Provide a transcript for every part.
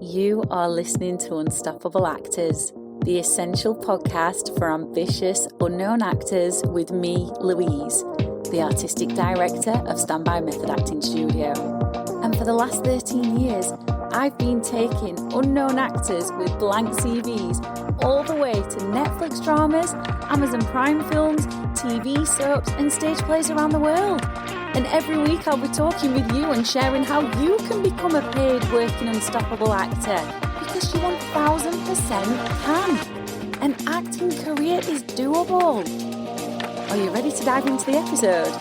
You are listening to Unstoppable Actors, the essential podcast for ambitious, unknown actors with me, Louise, the artistic director of Standby Method Acting Studio. And for the last 13 years, I've been taking unknown actors with blank CVs all the way to Netflix dramas, Amazon Prime films, TV soaps, and stage plays around the world. And every week I'll be talking with you and sharing how you can become a paid working unstoppable actor, because you 1000% can. An acting career is doable. Are you ready to dive into the episode?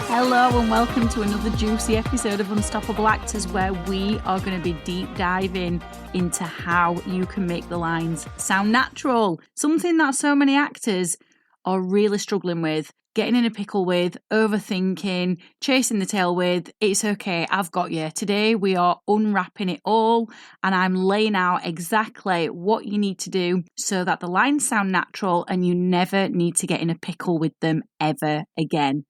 Hello and welcome to another juicy episode of Unstoppable Actors, where we are going to be deep diving into how you can make the lines sound natural. Something that so many actors are really struggling with, getting in a pickle with, overthinking, chasing the tail with. It's okay, I've got you. Today we are unwrapping it all, and I'm laying out exactly what you need to do so that the lines sound natural and you never need to get in a pickle with them ever again.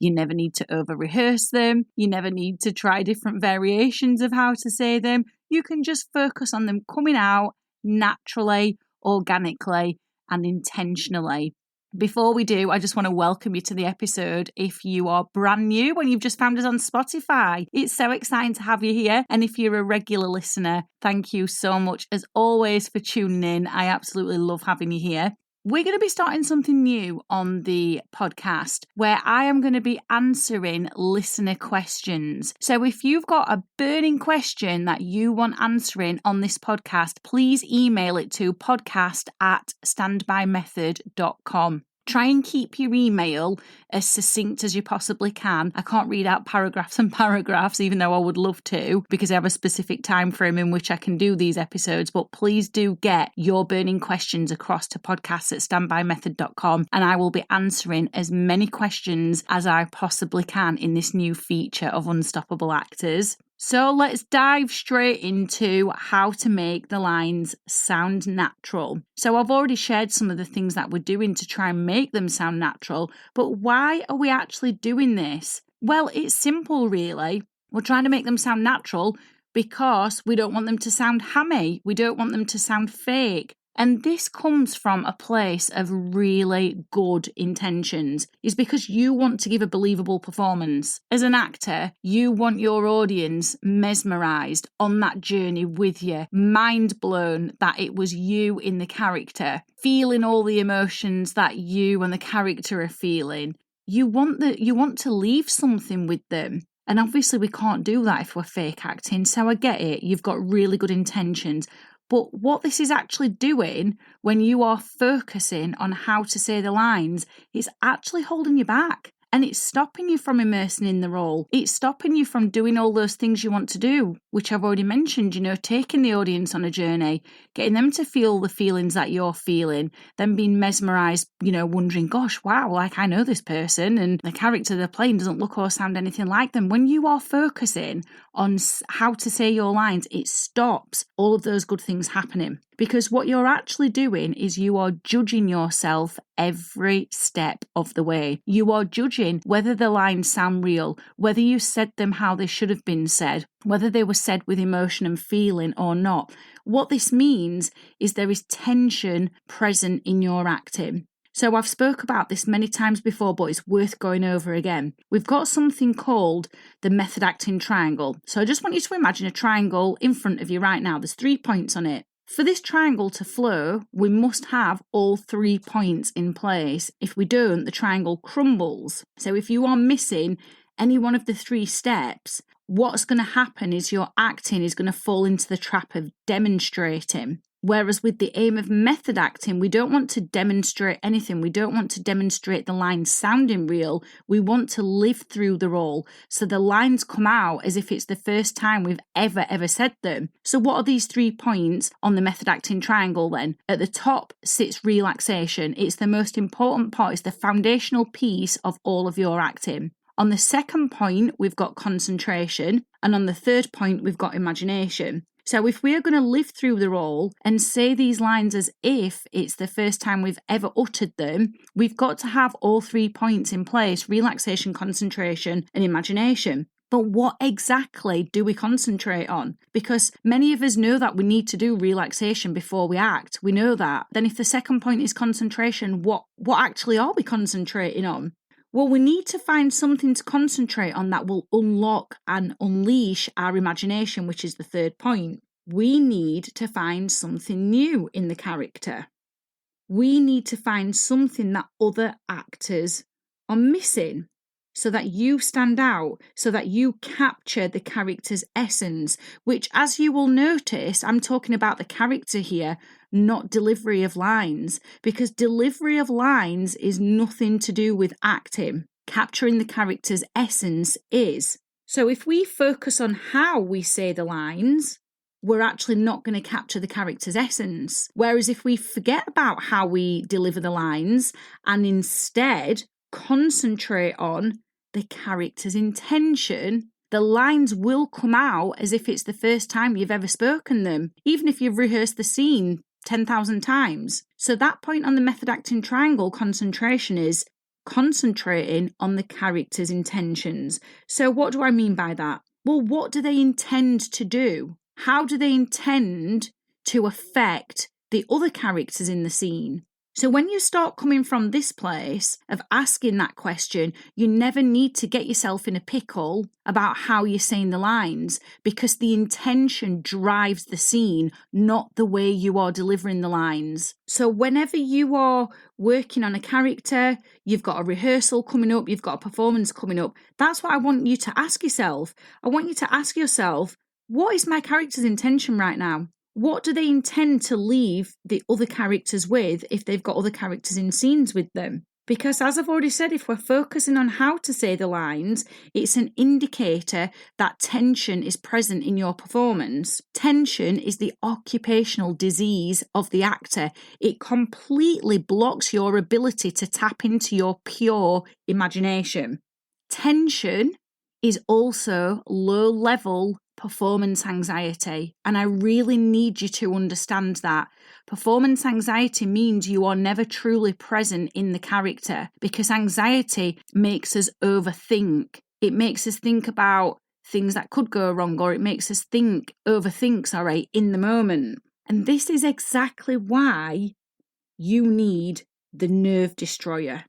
You never need to over-rehearse them. You never need to try different variations of how to say them. You can just focus on them coming out naturally, organically, and intentionally. Before we do, I just want to welcome you to the episode. If you are brand new and you've just found us on Spotify, it's so exciting to have you here. And if you're a regular listener, thank you so much as always for tuning in. I absolutely love having you here. We're going to be starting something new on the podcast where I am going to be answering listener questions. So if you've got a burning question that you want answering on this podcast, please email it to podcast@standbymethod.com. Try and keep your email as succinct as you possibly can. I can't read out paragraphs and paragraphs, even though I would love to, because I have a specific time frame in which I can do these episodes. But please do get your burning questions across to podcast@standbymethod.com, and I will be answering as many questions as I possibly can in this new feature of Unstoppable Actors. So let's dive straight into how to make the lines sound natural. So I've already shared some of the things that we're doing to try and make them sound natural, but why are we actually doing this? Well, it's simple really. We're trying to make them sound natural because we don't want them to sound hammy. We don't want them to sound fake. And this comes from a place of really good intentions. It's because you want to give a believable performance. As an actor, you want your audience mesmerised on that journey with you, mind blown that it was you in the character, feeling all the emotions that you and the character are feeling. You want to leave something with them. And obviously we can't do that if we're fake acting. So I get it. You've got really good intentions. But what this is actually doing when you are focusing on how to say the lines, is actually holding you back. And it's stopping you from immersing in the role. It's stopping you from doing all those things you want to do, which I've already mentioned, taking the audience on a journey, getting them to feel the feelings that you're feeling, them being mesmerised, wondering, gosh, wow, like I know this person and the character they're playing doesn't look or sound anything like them. When you are focusing on how to say your lines, it stops all of those good things happening. Because what you're actually doing is you are judging yourself every step of the way. You are judging whether the lines sound real, whether you said them how they should have been said, whether they were said with emotion and feeling or not. What this means is there is tension present in your acting. So I've spoke about this many times before, but it's worth going over again. We've got something called the method acting triangle. So I just want you to imagine a triangle in front of you right now. There's 3 points on it. For this triangle to flow, we must have all 3 points in place. If we don't, the triangle crumbles. So if you are missing any one of the 3 steps, what's going to happen is your acting is going to fall into the trap of demonstrating. Whereas with the aim of method acting, we don't want to demonstrate anything. We don't want to demonstrate the lines sounding real. We want to live through the role. So the lines come out as if it's the first time we've ever said them. So what are these 3 points on the method acting triangle then? At the top sits relaxation. It's the most important part. It's the foundational piece of all of your acting. On the second point, we've got concentration. And on the third point, we've got imagination. So if we are going to live through the role and say these lines as if it's the first time we've ever uttered them, we've got to have all 3 points in place: relaxation, concentration, and imagination. But what exactly do we concentrate on? Because many of us know that we need to do relaxation before we act. We know that. Then if the second point is concentration, what actually are we concentrating on? Well, we need to find something to concentrate on that will unlock and unleash our imagination, which is the third point. We need to find something new in the character. We need to find something that other actors are missing so that you stand out, so that you capture the character's essence, which, as you will notice, I'm talking about the character here, not delivery of lines, because delivery of lines is nothing to do with acting. Capturing the character's essence is. So if we focus on how we say the lines, we're actually not going to capture the character's essence. Whereas if we forget about how we deliver the lines and instead concentrate on the character's intention, the lines will come out as if it's the first time you've ever spoken them, even if you've rehearsed the scene 10,000 times. So that point on the method acting triangle, concentration, is concentrating on the character's intentions. So what do I mean by that? Well, what do they intend to do? How do they intend to affect the other characters in the scene? So when you start coming from this place of asking that question, you never need to get yourself in a pickle about how you're saying the lines, because the intention drives the scene, not the way you are delivering the lines. So whenever you are working on a character, you've got a rehearsal coming up, you've got a performance coming up, that's what I want you to ask yourself. I want you to ask yourself, what is my character's intention right now? What do they intend to leave the other characters with if they've got other characters in scenes with them? Because as I've already said, if we're focusing on how to say the lines, it's an indicator that tension is present in your performance. Tension is the occupational disease of the actor. It completely blocks your ability to tap into your pure imagination. Tension is also low-level performance anxiety, and I really need you to understand that. Performance anxiety means you are never truly present in the character, because anxiety makes us overthink. It makes us think about things that could go wrong, or it makes us overthink in the moment. And this is exactly why you need the Nerve Destroyer.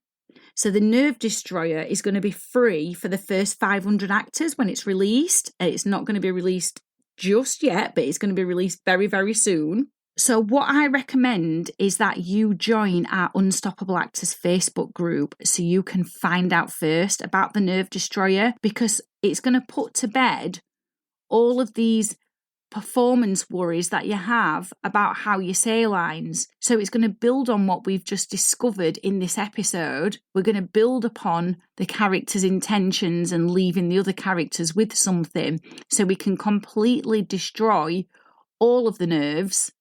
So the Nerve Destroyer is going to be free for the first 500 actors when it's released. It's not going to be released just yet, but it's going to be released very, very soon. So what I recommend is that you join our Unstoppable Actors Facebook group so you can find out first about the Nerve Destroyer, because it's going to put to bed all of these performance worries that you have about how you say lines. So it's going to build on what we've just discovered in this episode. We're going to build upon the character's intentions and leaving the other characters with something, so we can completely destroy all of the nerves,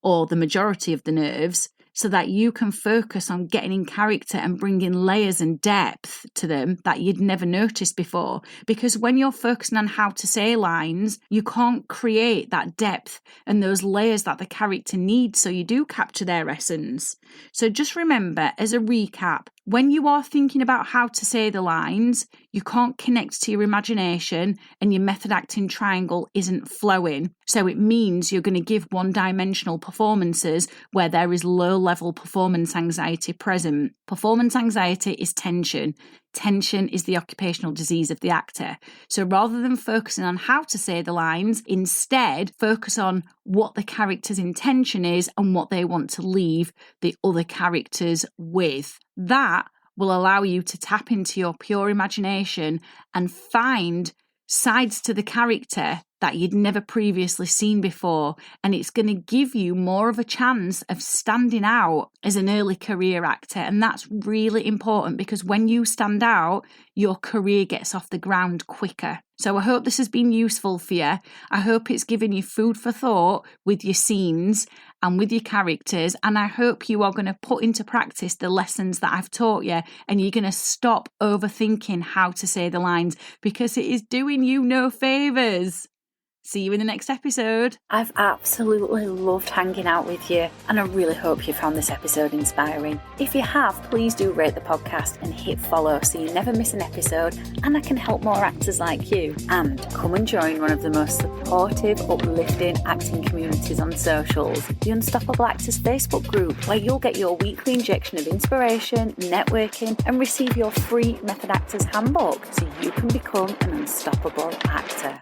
or the majority of the nerves, so that you can focus on getting in character and bringing layers and depth to them that you'd never noticed before. Because when you're focusing on how to say lines, you can't create that depth and those layers that the character needs, so you do capture their essence. So just remember, as a recap, when you are thinking about how to say the lines, you can't connect to your imagination and your method acting triangle isn't flowing. So it means you're going to give one-dimensional performances where there is low-level performance anxiety present. Performance anxiety is tension. Tension is the occupational disease of the actor. So rather than focusing on how to say the lines, instead focus on what the character's intention is and what they want to leave the other characters with. That will allow you to tap into your pure imagination and find sides to the character that you'd never previously seen before, and it's going to give you more of a chance of standing out as an early career actor. And that's really important, because when you stand out, your career gets off the ground quicker. So I hope this has been useful for you. I hope it's given you food for thought with your scenes and with your characters, and I hope you are going to put into practice the lessons that I've taught you, and you're going to stop overthinking how to say the lines, because it is doing you no favours. See you in the next episode. I've absolutely loved hanging out with you, and I really hope you found this episode inspiring. If you have, please do rate the podcast and hit follow so you never miss an episode, and I can help more actors like you. And come and join one of the most supportive, uplifting acting communities on socials, the Unstoppable Actors Facebook group, where you'll get your weekly injection of inspiration, networking, and receive your free Method Actors Handbook so you can become an unstoppable actor.